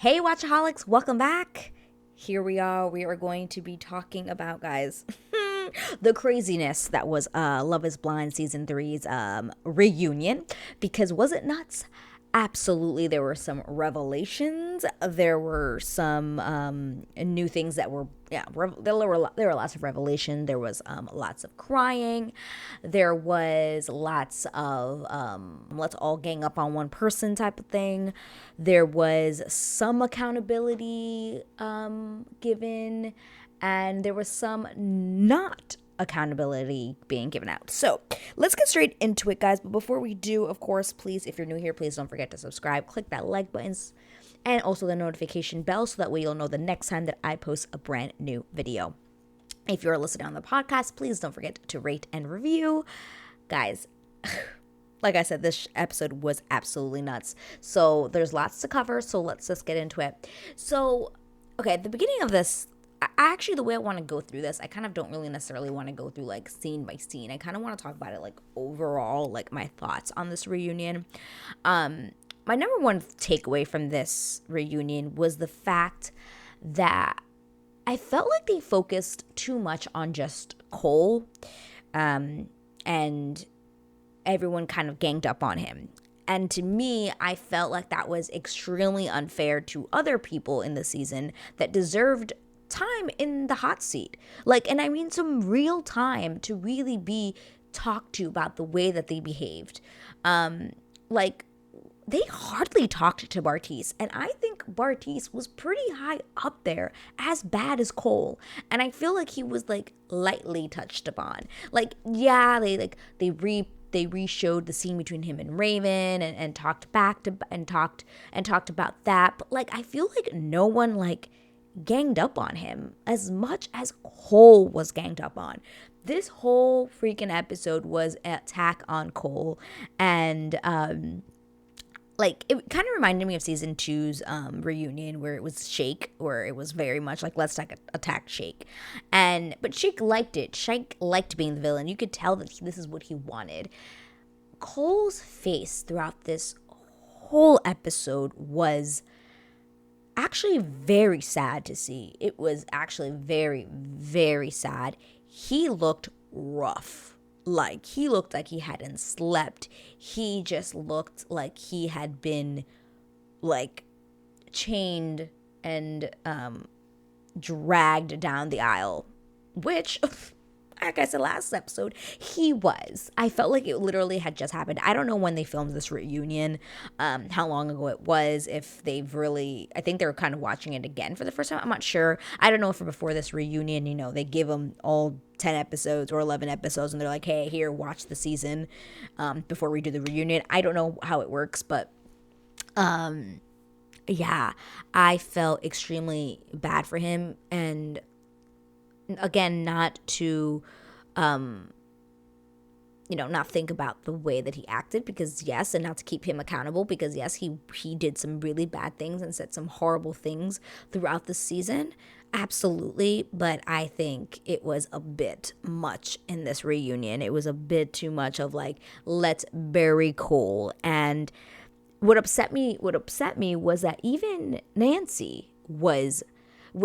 Hey, Watchaholics, welcome back. Here we are. We are going to be talking about, guys, the craziness that was Love is Blind Season three's reunion. Because was it nuts? Absolutely. There were some revelations. There were some new things that were, there were lots of revelation. There was lots of crying. There was lots of let's all gang up on one person type of thing. There was some accountability given, and there was some not accountability being given out. So let's get straight into it, guys. But before we do, of course, please, if you're new here, please don't forget to subscribe, click that like button, and also the notification bell so that way you'll know the next time that I post a brand new video. If you're listening on the podcast, please don't forget to rate and review. Guys, like I said, this episode was absolutely nuts. So there's lots to cover, so let's just get into it. So, okay, at the beginning of this, actually, the way I want to go through this, I kind of don't really necessarily want to go through like scene by scene. I kind of want to talk about it like overall, like my thoughts on this reunion. My number one takeaway from this reunion was the fact that I felt like they focused too much on just Cole, and everyone kind of ganged up on him. And to me, I felt like that was extremely unfair to other people in the season that deserved time in the hot seat. Like, and I mean some real time to really be talked to about the way that they behaved. Like, they hardly talked to Bartise, and I think Bartise was pretty high up there, as bad as Cole. And I feel like he was like lightly touched upon. Like, yeah, they re-showed the scene between him and Raven, and talked back to and talked about that. But like, I feel like no one like ganged up on him as much as Cole was ganged up on. This whole freaking episode was an attack on Cole, and like, it kind of reminded me of season two's reunion, where it was Shake, where it was very much like, let's attack Shake. But Shake liked it. Shake liked being the villain. You could tell that this is what he wanted. Cole's face throughout this whole episode was actually very sad to see. It was actually very, very sad. He looked rough. Like, he looked like he hadn't slept. He just looked like he had been, like, chained and dragged down the aisle. Which, like I said last episode, he was. I felt like it literally had just happened. I don't know when they filmed this reunion, how long ago it was, if they've really, I think they were kind of watching it again for the first time. I'm not sure. I don't know if before this reunion, you know, they give them all 10 episodes or 11 episodes and they're like, hey, here, watch the season before we do the reunion. I don't know how it works, but yeah, I felt extremely bad for him. And again, not to not think about the way that he acted, because yes, and not to keep him accountable, because yes, he did some really bad things and said some horrible things throughout the season, absolutely. But I think it was a bit much in this reunion. It was a bit too much of like, let's bury Cole. And what upset me was that even Nancy was,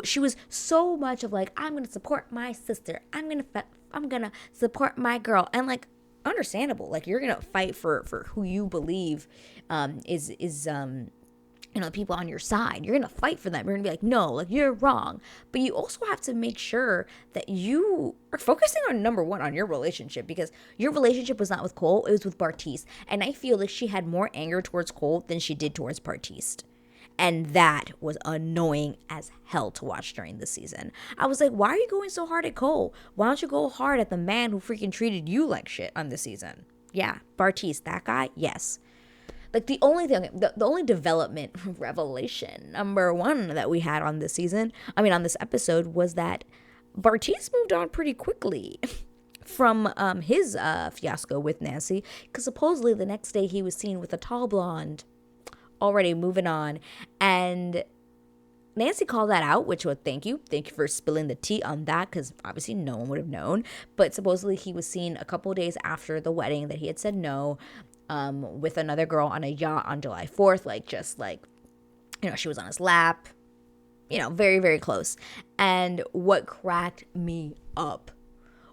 she was so much of like, I'm gonna support my sister, I'm gonna support my girl. And like, understandable, like, you're gonna fight for who you believe is people on your side. You're gonna fight for them. You're gonna be like, no, like, you're wrong. But you also have to make sure that you are focusing on number one, on your relationship, because your relationship was not with Cole, it was with Bartise. And I feel like she had more anger towards Cole than she did towards Bartise. And that was annoying as hell to watch during the season. I was like, why are you going so hard at Cole? Why don't you go hard at the man who freaking treated you like shit on this season? Yeah, Bartise, that guy, yes. Like, the only thing, the only development, revelation number one that we had on this season, on this episode, was that Bartise moved on pretty quickly from his fiasco with Nancy, because supposedly the next day he was seen with a tall blonde. Already moving on. And Nancy called that out, which was thank you for spilling the tea on that, because obviously no one would have known. But supposedly he was seen a couple days after the wedding that he had said no, with another girl on a yacht on July 4th, like, just like She was on his lap, very, very close. And what cracked me up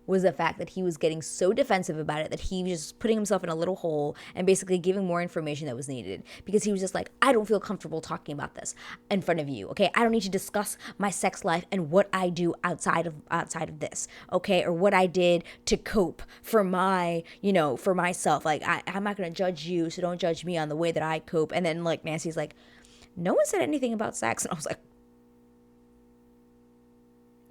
was the fact that he was getting so defensive about it that he was just putting himself in a little hole and basically giving more information that was needed, because he was just like, I don't feel comfortable talking about this in front of you. Okay, I don't need to discuss my sex life and what I do outside of this. Okay, or what I did to cope for for myself. Like, I'm not gonna judge you, so don't judge me on the way that I cope. And then like Nancy's like, no one said anything about sex. And I was like,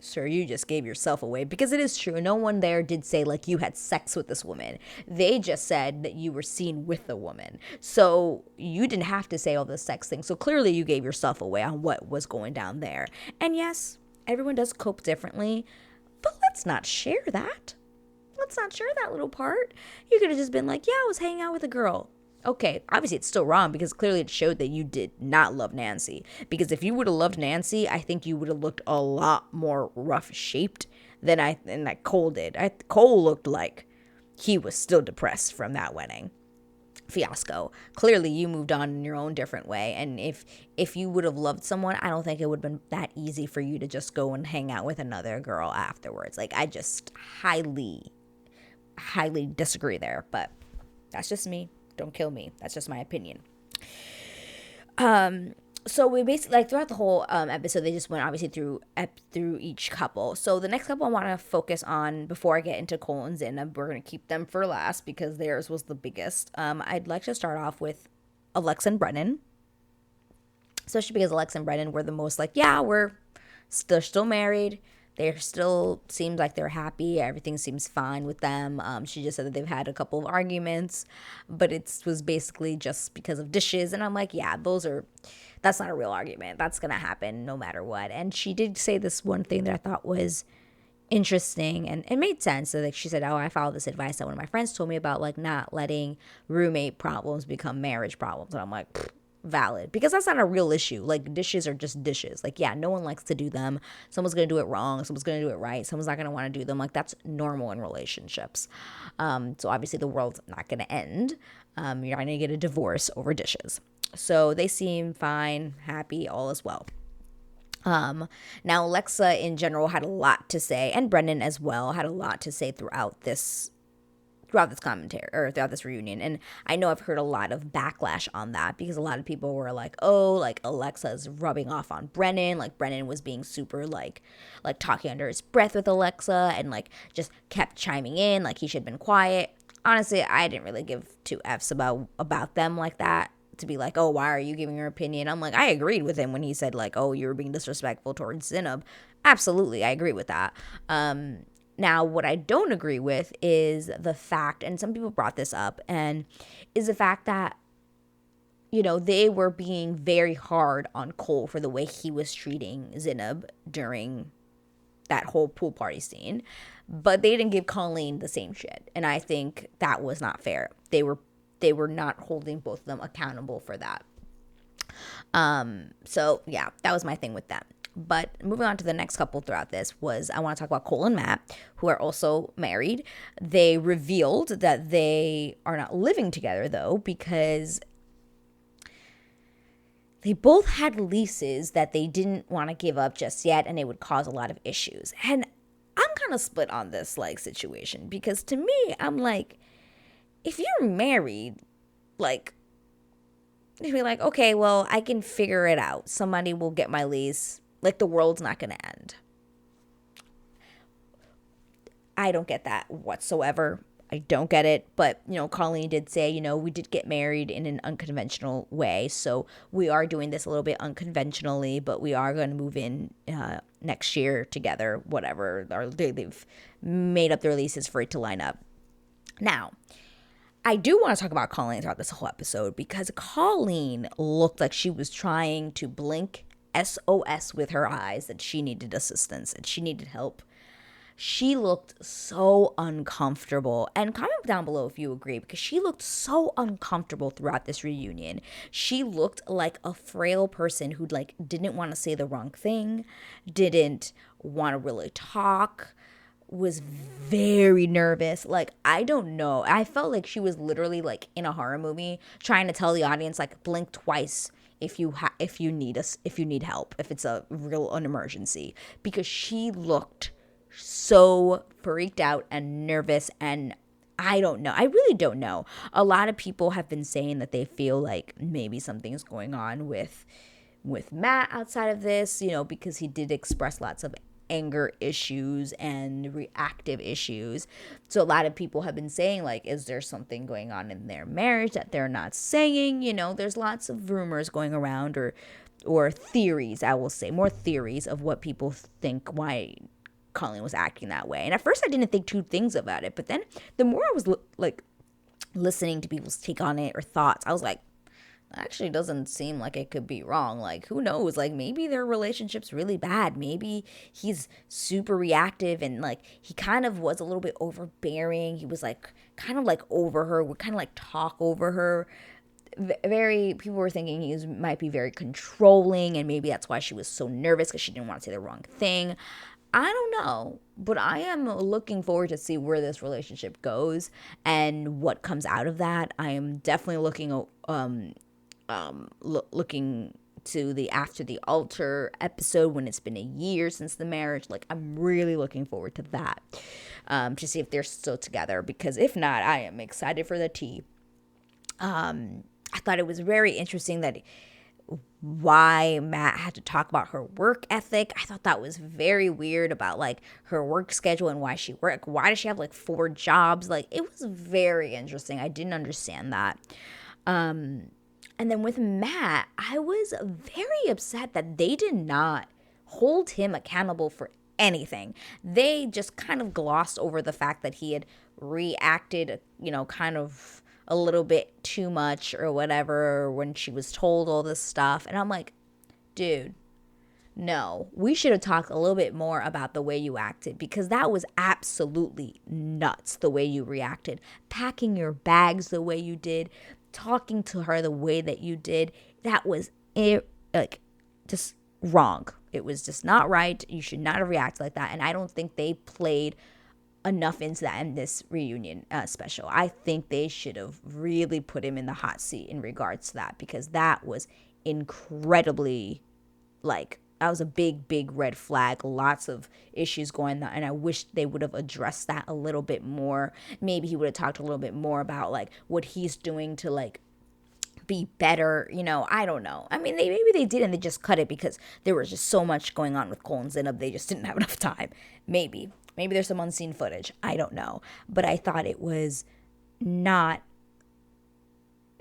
sir, you just gave yourself away, because it is true. No one there did say like you had sex with this woman. They just said that you were seen with the woman. So you didn't have to say all the sex things. So clearly you gave yourself away on what was going down there. And yes, everyone does cope differently, but let's not share that. Let's not share that little part. You could have just been like, yeah, I was hanging out with a girl. Okay, obviously it's still wrong, because clearly it showed that you did not love Nancy. Because if you would have loved Nancy, I think you would have looked a lot more rough shaped than Cole did. Cole looked like he was still depressed from that wedding fiasco. Clearly you moved on in your own different way. And if you would have loved someone, I don't think it would have been that easy for you to just go and hang out with another girl afterwards. Like, I just highly disagree there, but that's just me. Don't kill me. That's just my opinion. So we basically, like, throughout the whole episode, they just went obviously through each couple. So the next couple I want to focus on before I get into Cole and Zanab, we're going to keep them for last because theirs was the biggest. I'd like to start off with Alexa and Brennan, especially because Alexa and Brennan were the most like, yeah, we're still married. They still seems like they're happy. Everything seems fine with them. She just said that they've had a couple of arguments, but it was basically just because of dishes. And I'm like, yeah, that's not a real argument. That's going to happen no matter what. And she did say this one thing that I thought was interesting and it made sense. So like she said, oh, I followed this advice that one of my friends told me about, like not letting roommate problems become marriage problems. And I'm like, valid, because that's not a real issue. Like, dishes are just dishes. Like, yeah, no one likes to do them. Someone's gonna do it wrong, someone's gonna do it right, someone's not gonna want to do them. Like, that's normal in relationships. So obviously the world's not gonna end. You're not gonna get a divorce over dishes. So they seem fine, happy, all is well. Now Alexa in general had a lot to say, and Brendan as well had a lot to say throughout this commentary or throughout this reunion. And I know I've heard a lot of backlash on that because a lot of people were like, oh, like Alexa's rubbing off on Brennan. Like Brennan was being super like talking under his breath with Alexa and like just kept chiming in like he should have been quiet. Honestly, I didn't really give two F's about them like that, to be like, oh, why are you giving your opinion? I'm like, I agreed with him when he said like, oh, you were being disrespectful towards Zanab. Absolutely, I agree with that. Now, what I don't agree with is the fact, and some people brought this up, and is the fact that, they were being very hard on Cole for the way he was treating Zanab during that whole pool party scene, but they didn't give Colleen the same shit, and I think that was not fair. They were not holding both of them accountable for that. So yeah, that was my thing with them. But moving on to the next couple throughout this I want to talk about Cole and Matt, who are also married. They revealed that they are not living together, though, because they both had leases that they didn't want to give up just yet, and it would cause a lot of issues. And I'm kind of split on this, like, situation, because to me, I'm like, if you're married, like, you'd be like, okay, well, I can figure it out. Somebody will get my lease. Like, the world's not going to end. I don't get that whatsoever. I don't get it. But, Colleen did say, we did get married in an unconventional way. So we are doing this a little bit unconventionally, but we are going to move in next year together, whatever. They've made up their leases for it to line up. Now, I do want to talk about Colleen throughout this whole episode because Colleen looked like she was trying to blink SOS with her eyes that she needed assistance and she needed help. She looked so uncomfortable. And comment down below if you agree, because she looked so uncomfortable throughout this reunion. She looked like a frail person who didn't want to say the wrong thing, didn't want to really talk, was very nervous. Like, I don't know. I felt like she was literally like in a horror movie trying to tell the audience like blink twice if you need us, if you need help, if it's an emergency, because she looked so freaked out and nervous. And I don't know. I really don't know. A lot of people have been saying that they feel like maybe something's going on with Matt outside of this, because he did express lots of anger issues and reactive issues. So a lot of people have been saying, like, is there something going on in their marriage that they're not saying? There's lots of rumors going around, or theories, I will say, more theories of what people think why Colleen was acting that way. And at first I didn't think two things about it, but then the more I was listening to people's take on it or thoughts, I was like, actually doesn't seem like it could be wrong. Like, who knows? Like, maybe their relationship's really bad. Maybe he's super reactive, and like he kind of was a little bit overbearing. He was like kind of like over her, would kind of like talk over her. People were thinking he might be very controlling, and maybe that's why she was so nervous, because she didn't want to say the wrong thing. I don't know, but I am looking forward to see where this relationship goes and what comes out of that. I am definitely looking to the After the Altar episode, when it's been a year since the marriage. Like, I'm really looking forward to that, to see if they're still together, because if not, I am excited for the tea. I thought it was very interesting that why Matt had to talk about her work ethic. I thought that was very weird, about like her work schedule and why she worked. Why does she have like 4 jobs? Like, it was very interesting. I didn't understand that. And then with Matt, I was very upset that they did not hold him accountable for anything. They just kind of glossed over the fact that he had reacted, kind of a little bit too much or whatever when she was told all this stuff. And I'm like, dude, no, we should have talked a little bit more about the way you acted, because that was absolutely nuts, the way you reacted. Packing your bags the way you did, talking to her the way that you did, that was just wrong. It was just not right. You should not have reacted like that. And I don't think they played enough into that in this reunion special. I think they should have really put him in the hot seat in regards to that, because that was incredibly, that was a big red flag. Lots of issues going on, and I wish they would have addressed that a little bit more. Maybe he would have talked a little bit more about like what he's doing to like be better. I don't know. I mean, maybe they did, and they just cut it because there was just so much going on with Cole and Zanab. They just didn't have enough time. Maybe there's some unseen footage. I don't know. But I thought it was not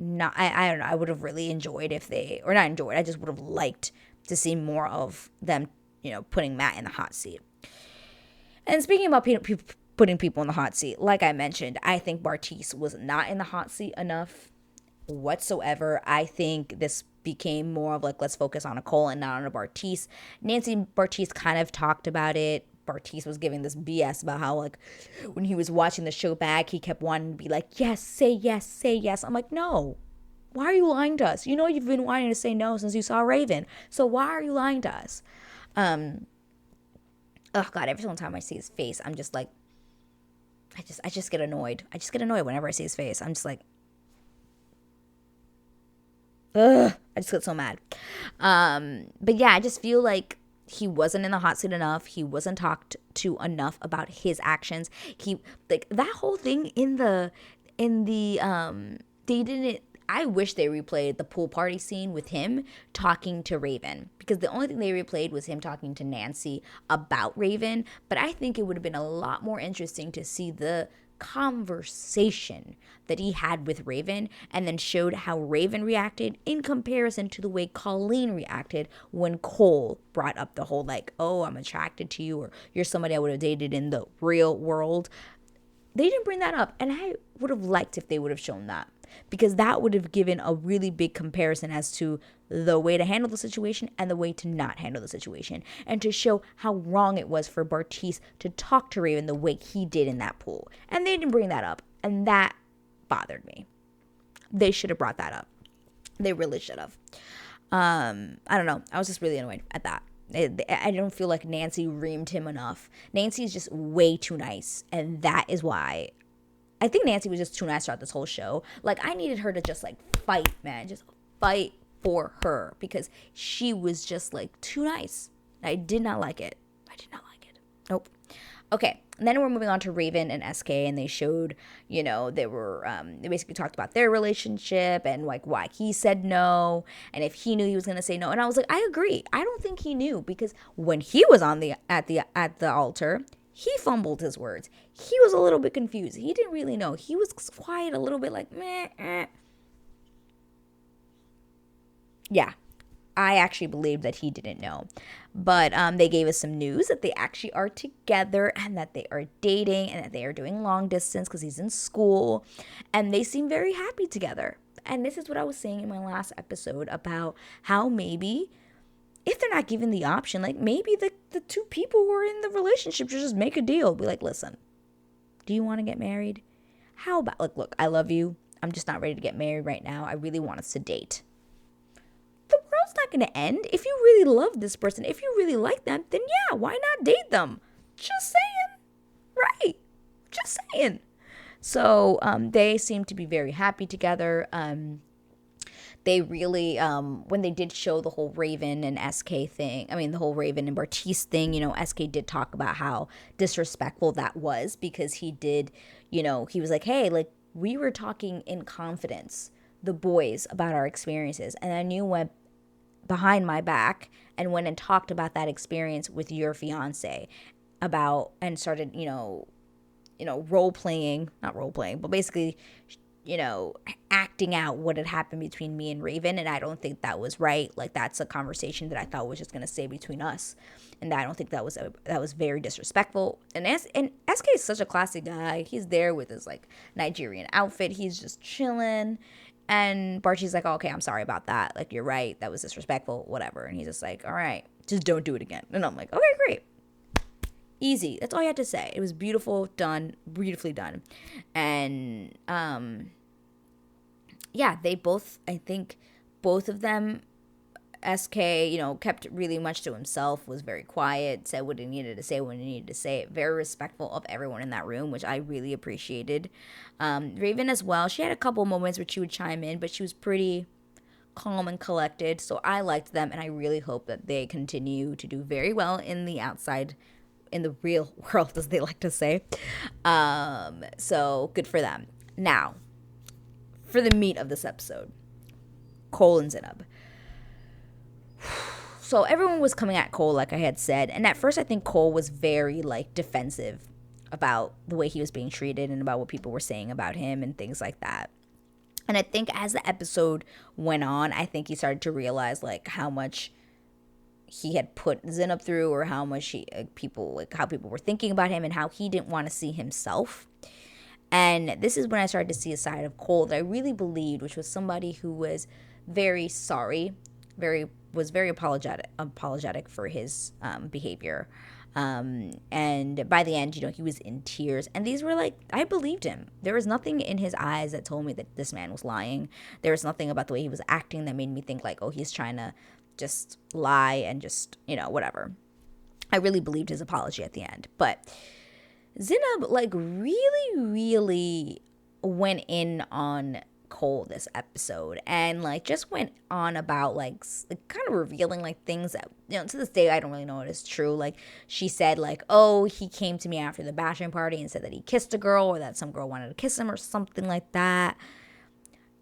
I don't know. I would have really enjoyed if they, or not enjoyed, I just would have liked to see more of them, putting Matt in the hot seat. And speaking about putting people in the hot seat, like I mentioned, I think Bartise was not in the hot seat enough whatsoever. I think this became more of like, let's focus on a Cole and not on a Bartise. Bartise kind of talked about it. Bartise was giving this BS about how, like, when he was watching the show back, he kept wanting to be like, yes, say yes, say yes. I'm like, no. Why are you lying to us? You've been wanting to say no since you saw Raven. So why are you lying to us? Oh God, every single time I see his face, I'm just like, I just get annoyed. I just get annoyed whenever I see his face. I'm just like, ugh, I just get so mad. But yeah, I just feel like he wasn't in the hot seat enough. He wasn't talked to enough about his actions. That whole thing they didn't. I wish they replayed the pool party scene with him talking to Raven, because the only thing they replayed was him talking to Nancy about Raven. But I think it would have been a lot more interesting to see the conversation that he had with Raven, and then showed how Raven reacted in comparison to the way Colleen reacted when Cole brought up the whole like, oh, I'm attracted to you, or you're somebody I would have dated in the real world. They didn't bring that up, and I would have liked if they would have shown that, because that would have given a really big comparison as to the way to handle the situation and the way to not handle the situation, and to show how wrong it was for Bartise to talk to Raven the way he did in that pool. And they didn't bring that up, and that bothered me. They should have brought that up. They really should have. I don't know. I was just really annoyed at that. I don't feel like Nancy reamed him enough. Nancy is just way too nice, and that is why I think Nancy was just too nice throughout this whole show. Like, I needed her to just like fight, man. Just fight. for her because she was just like too nice. I did not like it. Nope. Okay, and then we're moving on to Raven and SK, and they showed, they basically talked about their relationship and like why he said no, and if he knew he was gonna say no. And I was like, I agree. I don't think he knew, because when he was on the at the altar, he fumbled his words. He was a little bit confused. He didn't really know. He was quiet, a little bit like meh. Yeah, I actually believed that he didn't know. But they gave us some news that they actually are together and that they are dating and that they are doing long distance because he's in school. And they seem very happy together. And this is what I was saying in my last episode about how maybe if they're not given the option, like maybe the two people who are in the relationship should just make a deal. Be like, listen, do you want to get married? How about, like, look, I love you. I'm just not ready to get married right now. I really want us to date. The world's not going to end. If you really love this person, if you really like them, then yeah, why not date them? Just saying. Right. Just saying. So they seem to be very happy together. They really, when they did show the whole Raven and SK thing, the whole Raven and Bartise thing, SK did talk about how disrespectful that was, because he did, he was like, hey, like, we were talking in confidence, the boys, about our experiences. And then you went behind my back and went and talked about that experience with your fiance and started, not role playing, but basically, acting out what had happened between me and Raven. And I don't think that was right. Like, that's a conversation that I thought was just going to stay between us. And I don't think that was very disrespectful. And SK is such a classy guy. He's there with his like Nigerian outfit. He's just chilling. And Bartie's like, oh, okay, I'm sorry about that. Like, you're right. That was disrespectful, whatever. And he's just like, all right, just don't do it again. And I'm like, okay, great. Easy. That's all you had to say. It was beautiful, done, beautifully done. And yeah, they both, I think both of them, SK, kept really much to himself, was very quiet, said what he needed to say when he needed to say it, very respectful of everyone in that room, which I really appreciated. Raven as well, she had a couple moments where she would chime in, but she was pretty calm and collected, so I liked them, and I really hope that they continue to do very well in the outside, in the real world, as they like to say. So good for them. Now, for the meat of this episode, Cole and Zanab. So everyone was coming at Cole, like I had said, and at first I think Cole was very like defensive about the way he was being treated and about what people were saying about him and things like that. And I think as the episode went on, I think he started to realize like how much he had put Zanab through, or how much how people were thinking about him, and how he didn't want to see himself. And this is when I started to see a side of Cole that I really believed, which was somebody who was very sorry, was very apologetic for his behavior. And by the end, he was in tears. And these were like, I believed him. There was nothing in his eyes that told me that this man was lying. There was nothing about the way he was acting that made me think like, oh, he's trying to just lie and just, whatever. I really believed his apology at the end. But Zanab like really, really went in on Cole this episode, and like just went on about like kind of revealing like things that, to this day I don't really know if it's true. Like, she said like, oh, he came to me after the bachelor party and said that he kissed a girl, or that some girl wanted to kiss him or something like that.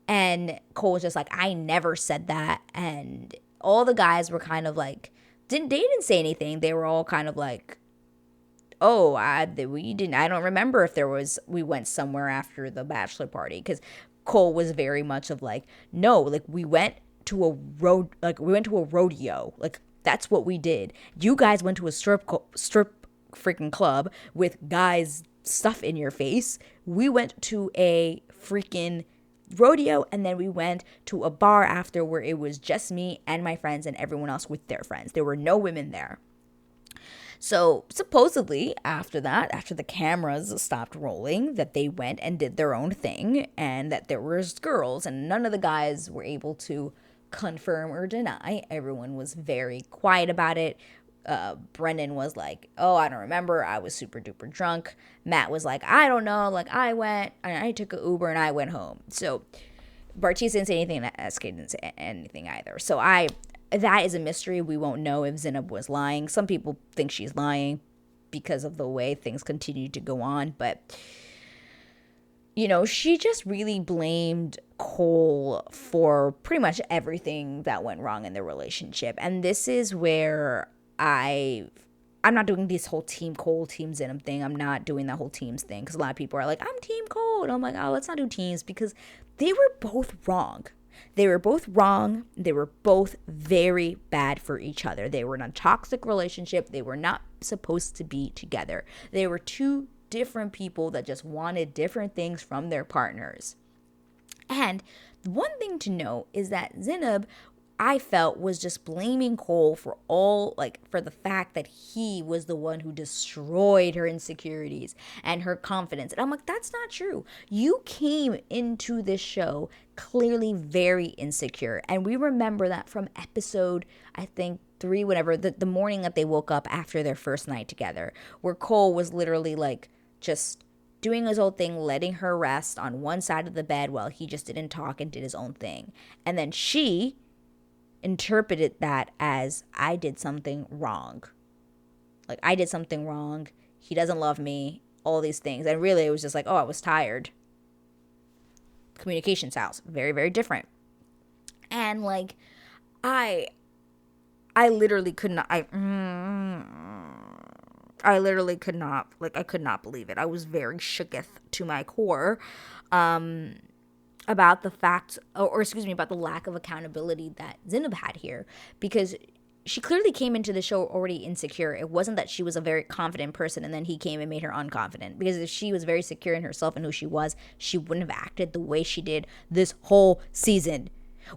And Cole was just like, I never said that. And all the guys were kind of like, they didn't say anything. They were all kind of like, oh, we didn't. I don't remember if we went somewhere after the bachelor party, because Cole was very much of like, no, like we went to a rodeo, like that's what we did. You guys went to a strip freaking club with guys stuff in your face. We went to a freaking rodeo, and then we went to a bar after where it was just me and my friends and everyone else with their friends. There were no women there. So supposedly after that, after the cameras stopped rolling, that they went and did their own thing, and that there was girls, and none of the guys were able to confirm or deny. Everyone was very quiet about it. Brendan was like, oh, I don't remember. I was super duper drunk. Matt was like, I don't know. Like, I went and I took an Uber and I went home. So Bartise didn't say anything, and SK didn't say anything either. So that is a mystery. We won't know if Zanab was lying. Some people think she's lying because of the way things continue to go on, but she just really blamed Cole for pretty much everything that went wrong in their relationship. And this is where I'm not doing this whole team Cole, team Zanab thing. I'm not doing that whole teams thing because a lot of people are like, I'm team Cole. And I'm like, oh, let's not do teams because they were both wrong. They were both wrong. They were both very bad for each other. They were in a toxic relationship. They were not supposed to be together. They were two different people that just wanted different things from their partners. And one thing to note is that Zanab, I felt, was just blaming Cole for for the fact that he was the one who destroyed her insecurities and her confidence. And I'm like, that's not true. You came into this show clearly very insecure. And we remember that from episode, I think, 3, whatever, the morning that they woke up after their first night together, where Cole was literally just doing his own thing, letting her rest on one side of the bed while he just didn't talk and did his own thing. And then she interpreted that as, I did something wrong. I did something wrong. He doesn't love me. All these things. And really it was just I was tired. Communication styles. Very, very different. And I literally could not, I literally could not, I could not believe it. I was very shooketh to my core about the fact, about the lack of accountability that Zanab had here, because she clearly came into the show already insecure. It wasn't that she was a very confident person and then he came and made her unconfident, because if she was very secure in herself and who she was, she wouldn't have acted the way she did this whole season,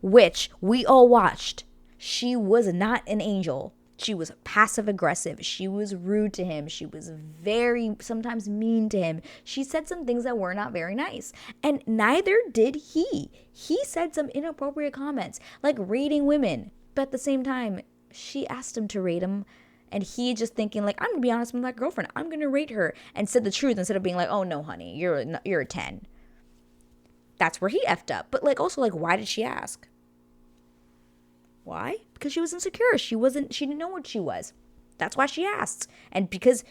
which we all watched. She was not an angel. She was passive aggressive. She was rude to him. She was very, sometimes mean to him. She said some things that were not very nice. And neither did he. He said some inappropriate comments, like rating women. But at the same time, she asked him to rate him. And he just thinking I'm going to be honest with my girlfriend. I'm going to rate her, and said the truth instead of being oh no, honey, you're a 10. That's where he effed up. But also why did she ask? Why? Because she was insecure. She didn't know what she was. That's why she asked. And because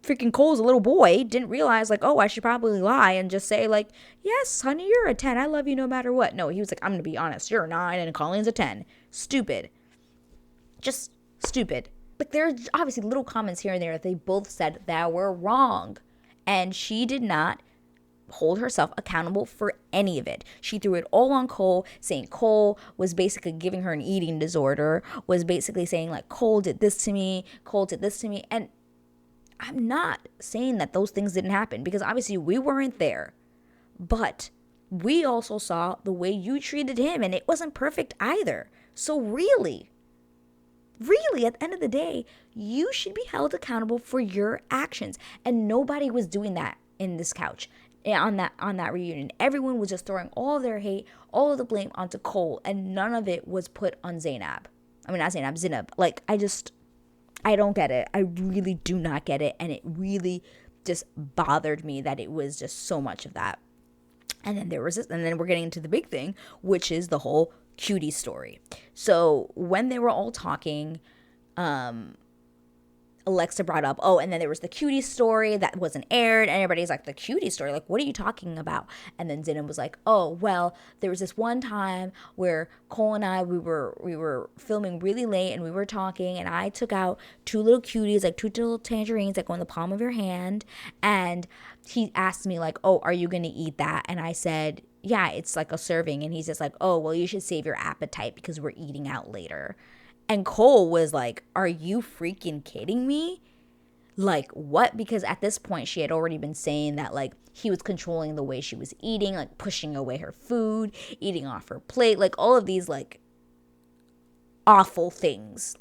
freaking Cole's a little boy, didn't realize I should probably lie and just say yes, honey, you're a 10. I love you no matter what. No, he was I'm going to be honest. You're a 9 and Colleen's a 10. Stupid. Just stupid. There are obviously little comments here and there that they both said that were wrong. And she did not hold herself accountable for any of it. She threw it all on Cole, saying Cole was basically giving her an eating disorder, was basically saying Cole did this to me, and I'm not saying that those things didn't happen, because obviously we weren't there, but we also saw the way you treated him, and it wasn't perfect either. So really, at the end of the day, you should be held accountable for your actions, and nobody was doing that in this couch. On that reunion, everyone was just throwing all of their hate, all of the blame onto Cole, and none of it was put on Zanab. I mean, not Zanab, Zanab. I don't get it. I really do not get it, and it really just bothered me that it was just so much of that. And then and then we're getting into the big thing, which is the whole cutie story. So when they were all talking, Alexa brought up, and then there was the cutie story that wasn't aired, and everybody's the cutie story, what are you talking about? And then Zanab was well, there was this one time where Cole and I, we were filming really late, and we were talking, and I took out 2 little cuties, 2 little tangerines that go in the palm of your hand, and he asked me are you gonna eat that? And I said, yeah, it's a serving. And he's just well, you should save your appetite because we're eating out later. And Cole was are you freaking kidding me? What? Because at this point, she had already been saying that, he was controlling the way she was eating, pushing away her food, eating off her plate, all of these, awful things,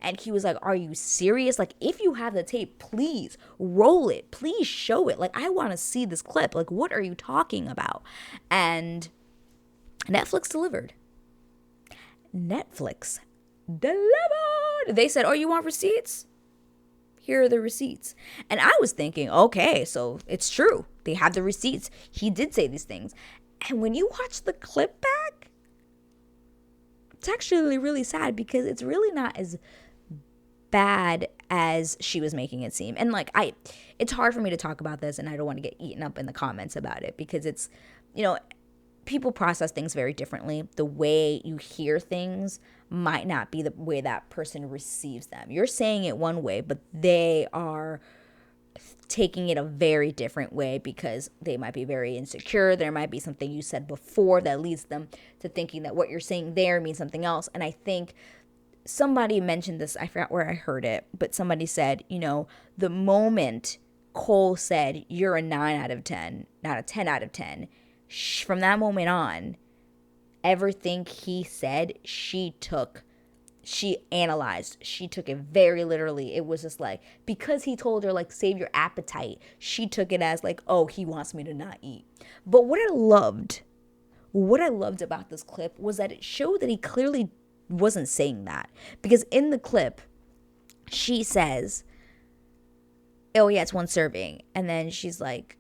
And he was are you serious? If you have the tape, please roll it. Please show it. I want to see this clip. What are you talking about? And Netflix delivered. Netflix delivered. They said, you want receipts? Here are the receipts. And I was thinking, okay, so it's true. They have the receipts. He did say these things. And when you watch the clip back, it's actually really sad because it's really not as bad as she was making it seem. And like, it's hard for me to talk about this, and I don't want to get eaten up in the comments about it because it's, people process things very differently. The way you hear things might not be the way that person receives them. You're saying it one way, but they are taking it a very different way because they might be very insecure. There might be something you said before that leads them to thinking that what you're saying there means something else. And I think somebody mentioned this, I forgot where I heard it, but somebody said, the moment Cole said, you're a 9 out of 10, not a 10 out of 10, from that moment on, everything he said, she analyzed, she took it very literally. It was just like, because he told her, like, save your appetite, she took it as like, oh, he wants me to not eat. But what I loved about this clip was that it showed that he clearly wasn't saying that, because in the clip she says, oh yeah, it's 1 serving, and then he's like,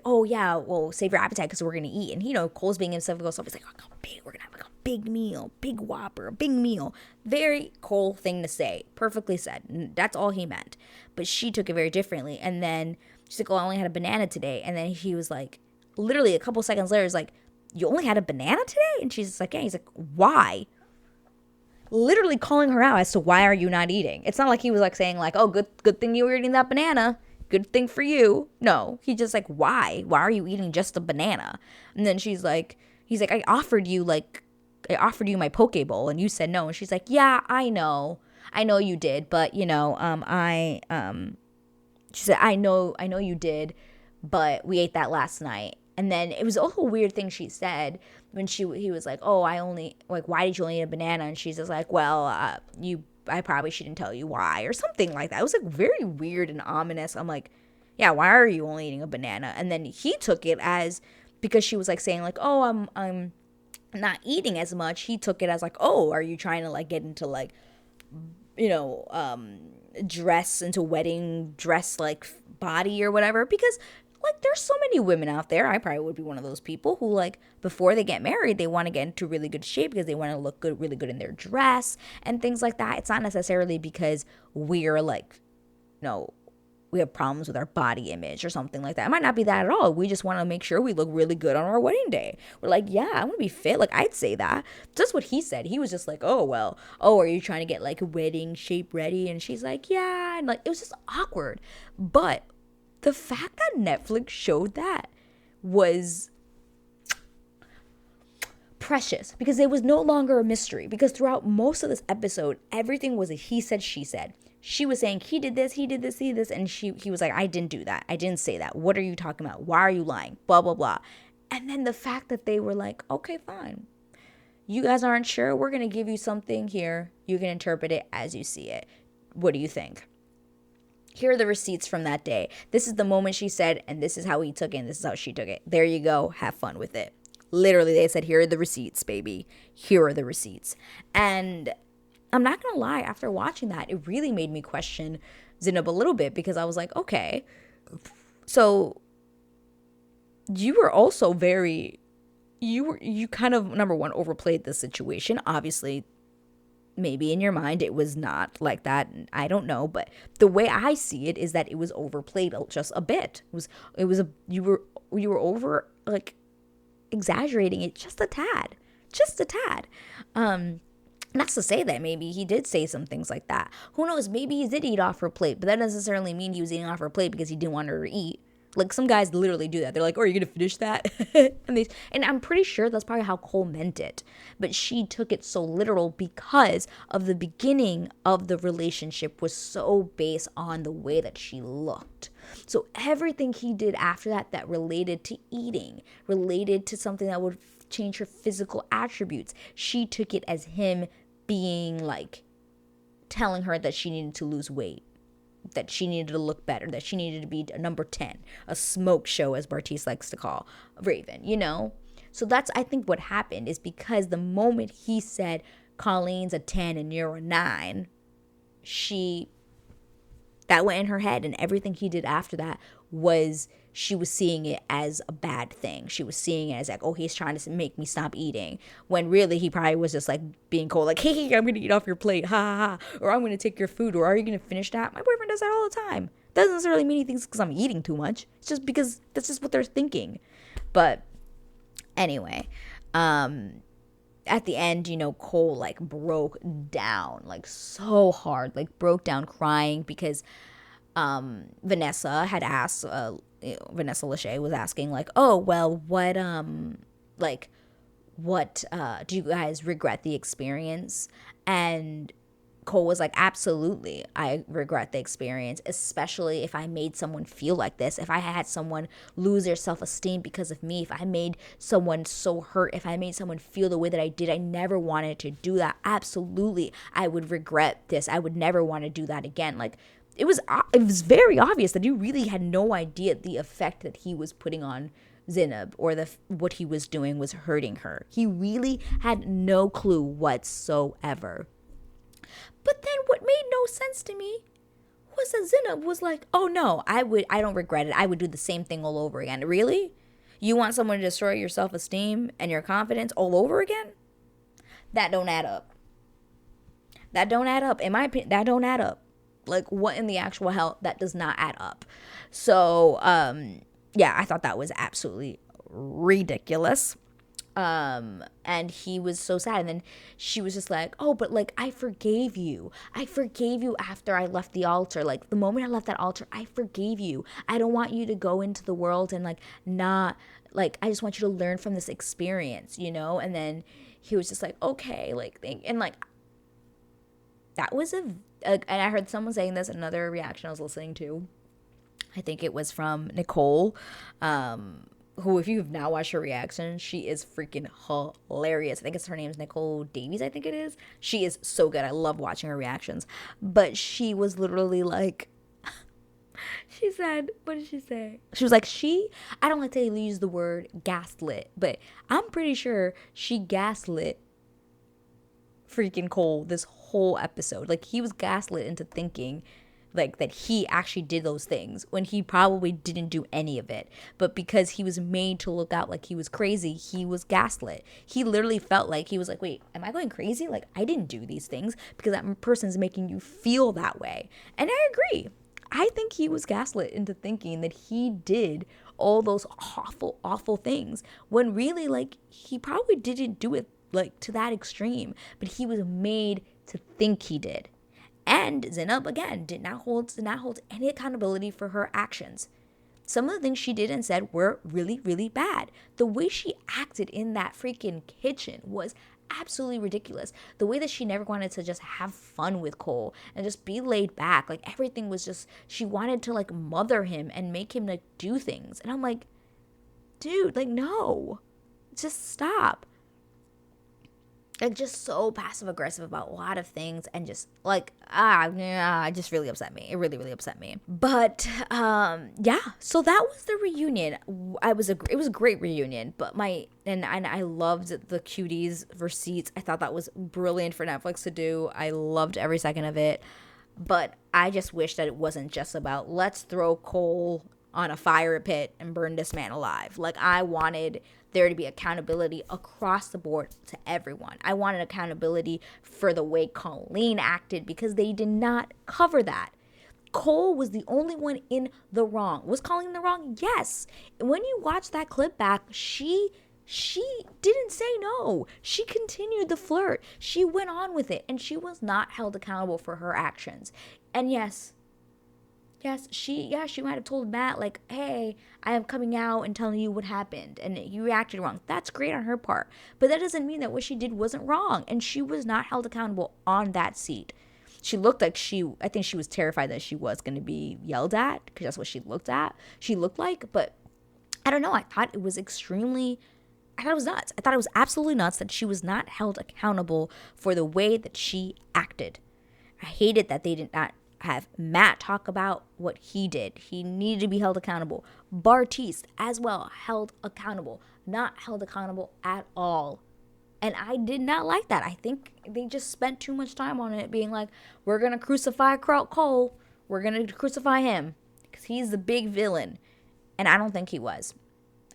oh yeah, well, save your appetite because we're gonna eat. And Cole's being himself, he's like, oh, we're gonna have like a big meal, big Whopper, a big meal. Very Cole thing to say, perfectly said. That's all he meant, but she took it very differently. And then she's like, oh, I only had a banana today. And then he was like, literally a couple seconds later, he's like, you only had a banana today? And she's like, yeah. He's like, why? Literally calling her out as to why are you not eating. It's not like he was like saying like, oh, good thing you were eating that banana, good thing for you. No, he just like, why are you eating just a banana? And then he's like, I offered you my poke bowl and you said no. And she's like, yeah, I know you did, but she said, I know you did, but we ate that last night. And then it was also a weird thing she said when he was like, oh, why did you only eat a banana? And she's just like, well, I probably shouldn't tell you why, or something like that. It was like very weird and ominous. I'm like, yeah, why are you only eating a banana? And then he took it as, because she was like saying like, oh, I'm not eating as much. He took it as like, oh, are you trying to like get into like, dress into wedding dress like body or whatever? Because like, there's so many women out there, I probably would be one of those people who, like, before they get married, they want to get into really good shape because they want to look good, really good in their dress and things like that. It's not necessarily because we're like, we have problems with our body image or something like that. It might not be that at all. We just want to make sure we look really good on our wedding day. We're like, yeah, I want to be fit. Like, I'd say that. That's what he said. He was just like, oh, are you trying to get like wedding shape ready? And she's like, yeah. And like, it was just awkward. But the fact that Netflix showed that was precious, because it was no longer a mystery, because throughout most of this episode, everything was a he said, she said. She was saying he did this, he did this, and he was like, I didn't do that. I didn't say that. What are you talking about? Why are you lying? Blah, blah, blah. And then the fact that they were like, okay, fine. You guys aren't sure? We're going to give you something here. You can interpret it as you see it. What do you think? Here are the receipts from that day. This is the moment she said, and this is how he took it, and this is how she took it. There you go. Have fun with it. Literally, they said, here are the receipts, baby. Here are the receipts. And I'm not going to lie, after watching that, it really made me question Zanab a little bit, because I was like, okay, so you were also you kind of, number one, overplayed the situation. Obviously, maybe in your mind it was not like that. I don't know, but the way I see it is that it was overplayed just a bit. You were over, like, exaggerating it just a tad. Not to say that maybe he did say some things like that. Who knows? Maybe he did eat off her plate, but that doesn't necessarily mean he was eating off her plate because he didn't want her to eat. Like, some guys literally do that. They're like, oh, are you going to finish that? and I'm pretty sure that's probably how Cole meant it. But she took it so literal because of the beginning of the relationship was so based on the way that she looked. So everything he did after that related to eating, related to something that would change her physical attributes, she took it as him being like, telling her that she needed to lose weight, that she needed to look better, that she needed to be a number 10, a smoke show, as Bartise likes to call Raven, So that's, I think, what happened, is because the moment he said, Colleen's a 10 and you're a 9, that went in her head, and everything he did after that was she was seeing it as a bad thing. She was seeing it as like, oh, he's trying to make me stop eating. When really he probably was just like being cold, like, hey, I'm going to eat off your plate, ha ha ha. Or I'm going to take your food, or are you going to finish that? My boyfriend does that all the time. Doesn't necessarily mean he thinks because I'm eating too much. It's just because that's just what they're thinking. But anyway, at the end, Cole like broke down like so hard, like broke down crying because Vanessa had asked, Vanessa Lachey was asking like, oh, well, what do you guys regret the experience? And Cole was like, absolutely, I regret the experience, especially if I made someone feel like this, if I had someone lose their self-esteem because of me, if I made someone so hurt, if I made someone feel the way that I did. I never wanted to do that. Absolutely, I would regret this. I would never want to do that again. Like, it was very obvious that he really had no idea the effect that he was putting on Zanab, or what he was doing was hurting her. He really had no clue whatsoever. But then what made no sense to me was that Zanab was like, oh no, I don't regret it. I would do the same thing all over again. Really? You want someone to destroy your self-esteem and your confidence all over again? That don't add up. That don't add up. In my opinion, that don't add up. Like, what in the actual hell? That does not add up. So, yeah, I thought that was absolutely ridiculous. And he was so sad. And then she was just like, oh, but like, I forgave you. I forgave you after I left the altar. Like, the moment I left that altar, I forgave you. I don't want you to go into the world and like not, like, I just want you to learn from this experience, And then he was just like, okay, like, and like, that was and I heard someone saying this, another reaction I was listening to, I think it was from Nicole, who, if you've now watched her reaction, she is freaking hilarious. I think her name is Nicole Davies, I think it is. She is so good. I love watching her reactions. But she was literally like, she said, what did she say? She was like, I don't like to use the word gaslit, but I'm pretty sure she gaslit freaking Cole this whole episode. Like, he was gaslit into thinking like that he actually did those things when he probably didn't do any of it. But because he was made to look out like he was crazy, he was gaslit. He literally felt like he was like, wait, am I going crazy? Like, I didn't do these things because that person's making you feel that way. And I agree. I think he was gaslit into thinking that he did all those awful, awful things when really, like, he probably didn't do it like to that extreme, but he was made to think he did. And Zanab, again, did not hold any accountability for her actions. Some of the things she did and said were really, really bad. The way she acted in that freaking kitchen was absolutely ridiculous. The way that she never wanted to just have fun with Cole and just be laid back. Like, everything was just, she wanted to like mother him and make him like do things. And I'm like, dude, like, no, just stop. Like, just so passive aggressive about a lot of things, and just like, it just really upset me. It really, really upset me. But yeah, so that was the reunion. It was a great reunion. But I loved the cuties receipts. I thought that was brilliant for Netflix to do. I loved every second of it. But I just wish that it wasn't just about let's throw Cole on a fire pit and burn this man alive. Like, I wanted there to be accountability across the board to everyone. I wanted accountability for the way Colleen acted, because they did not cover that. Cole was the only one in the wrong. Was Colleen in the wrong? Yes. When you watch that clip back, she didn't say no. She continued the flirt. She went on with it, and she was not held accountable for her actions. And yes, she might have told Matt, like, hey, I am coming out and telling you what happened, and you reacted wrong. That's great on her part. But that doesn't mean that what she did wasn't wrong, and she was not held accountable on that seat. She looked like I think she was terrified that she was going to be yelled at, because that's what she looked like. But I don't know. I thought it was nuts. I thought it was absolutely nuts that she was not held accountable for the way that she acted. I hated that they did not have Matt talk about what he did. He needed to be held accountable. Bartise as well, held accountable. Not held accountable at all. And I did not like that. I think they just spent too much time on it, being like, we're going to crucify Cole. We're going to crucify him because he's the big villain. And I don't think he was.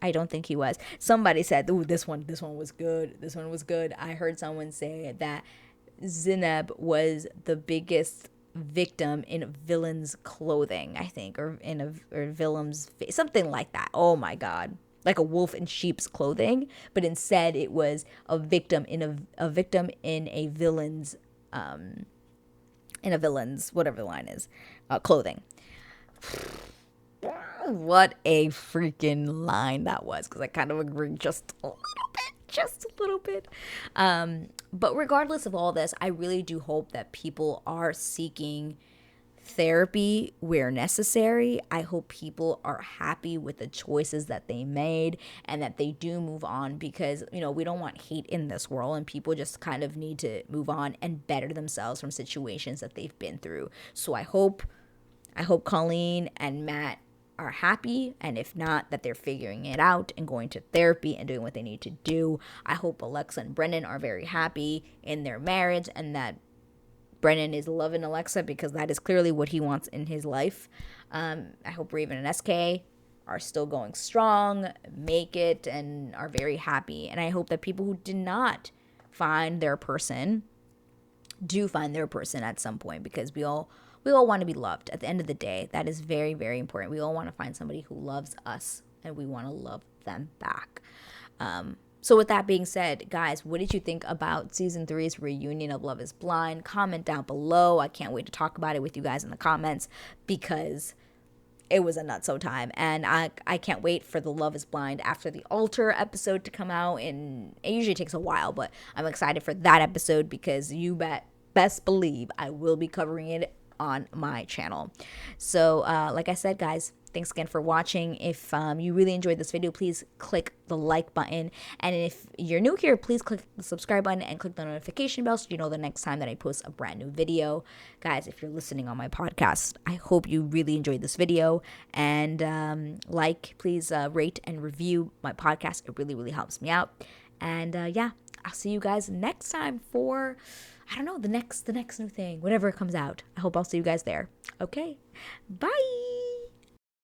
I don't think he was. Somebody said, "Ooh, this one was good. This one was good." I heard someone say that Zanab was the biggest victim in a villain's clothing, I think, or in a villain's face, something like that. Oh my god. Like a wolf in sheep's clothing, but instead it was a victim a victim in a villain's whatever the line is, clothing. What a freaking line that was, because I kind of agree just a little bit. But regardless of all this, I really do hope that people are seeking therapy where necessary. I hope people are happy with the choices that they made and that they do move on, because, you know, we don't want hate in this world, and people just kind of need to move on and better themselves from situations that they've been through. So I hope Colleen and Matt are happy, and if not, that they're figuring it out and going to therapy and doing what they need to do. I hope Alexa and Brennan are very happy in their marriage, and that Brennan is loving Alexa, because that is clearly what he wants in his life. I hope Raven and SK are still going strong, make it, and are very happy. And I hope that people who did not find their person do find their person at some point, because we all want to be loved. At the end of the day, that is very, very important. We all want to find somebody who loves us, and we want to love them back. So with that being said, guys, what did you think about season 3's reunion of Love is Blind? Comment down below. I can't wait to talk about it with you guys in the comments, because it was a nutso time. And I can't wait for the Love is Blind After the Altar episode to come out. And it usually takes a while, but I'm excited for that episode, because you best believe I will be covering it on my channel. So like I said, guys, thanks again for watching. If you really enjoyed this video, please click the like button, and if you're new here, please click the subscribe button and click the notification bell so you know the next time that I post a brand new video. Guys, if you're listening on my podcast, I hope you really enjoyed this video, and please rate and review my podcast. It really, really helps me out. And yeah, I'll see you guys next time for, I don't know, the next new thing, whatever comes out. I hope I'll see you guys there. Okay, bye.